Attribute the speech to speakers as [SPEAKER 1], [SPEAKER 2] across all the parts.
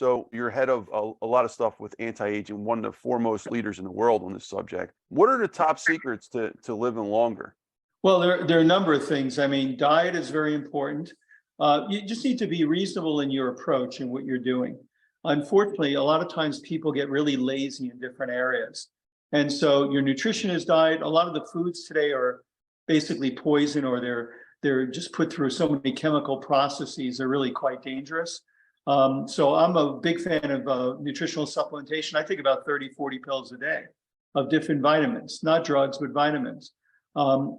[SPEAKER 1] So you're head of a lot of stuff with anti-aging, one of the foremost leaders in the world on this subject. What are the top secrets to living longer?
[SPEAKER 2] Well, there are a number of things. I mean, diet is very important. You just need to be reasonable in your approach and what you're doing. Unfortunately, a lot of times people get really lazy in different areas. And so your nutrition is diet. A lot of the foods today are basically poison, or they're just put through so many chemical processes. They're really quite dangerous. So I'm a big fan of nutritional supplementation. I take about 30, 40 pills a day of different vitamins, not drugs, but vitamins.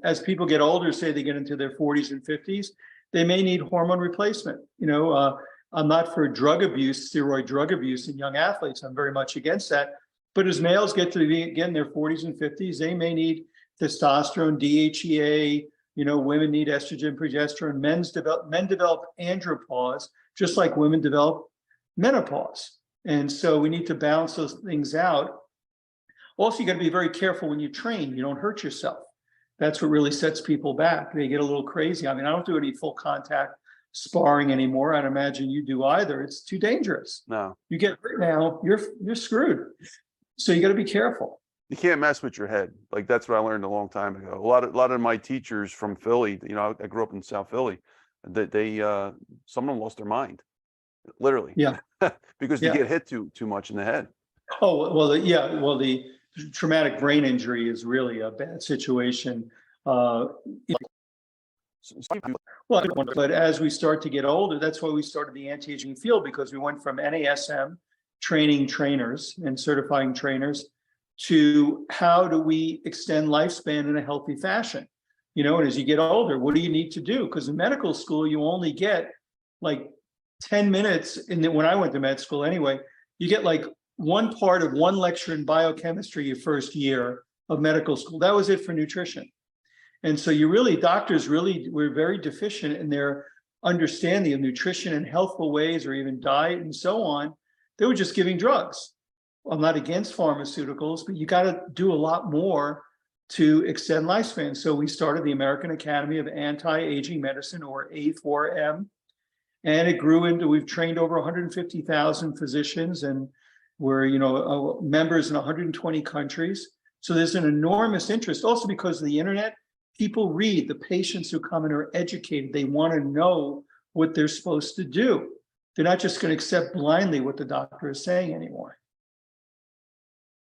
[SPEAKER 2] As people get older, say they get into their 40s and 50s, they may need hormone replacement. I'm not for drug abuse, steroid drug abuse in young athletes. I'm very much against that. But as males get to be, again, their 40s and 50s, they may need testosterone, DHEA. Women need estrogen, progesterone. Men develop andropause, just like women develop menopause. And so we need to balance those things out. Also, you got to be very careful when you train. You don't hurt yourself. That's what really sets people back. They get a little crazy. I mean, I don't do any full contact sparring anymore. I'd imagine you do either. It's too dangerous.
[SPEAKER 1] No,
[SPEAKER 2] You get hurt now, you're screwed. So you got to be careful.
[SPEAKER 1] you can't mess with your head. Like that's what I learned a long time ago. A lot of my teachers from Philly, I grew up in South Philly, that some of them lost their mind, literally.
[SPEAKER 2] Yeah.
[SPEAKER 1] Because they get hit too much in the head.
[SPEAKER 2] Oh, well, the traumatic brain injury is really a bad situation. Well, but as we start to get older, that's why we started the anti-aging field, because we went from NASM, training trainers and certifying trainers, to how do we extend lifespan in a healthy fashion? And as you get older, what do you need to do? Because in medical school, you only get like 10 minutes. When I went to med school anyway, you get like one part of one lecture in biochemistry your first year of medical school. That was it for nutrition. And so doctors really were very deficient in their understanding of nutrition and healthful ways, or even diet and so on. They were just giving drugs. I'm not against pharmaceuticals, but you got to do a lot more to extend lifespan. So we started the American Academy of Anti-Aging Medicine, or A4M, and it grew into, we've trained over 150,000 physicians, and we're members in 120 countries. So there's an enormous interest, also because of the internet. People read, the patients who come in are educated. They want to know what they're supposed to do. They're not just going to accept blindly what the doctor is saying anymore.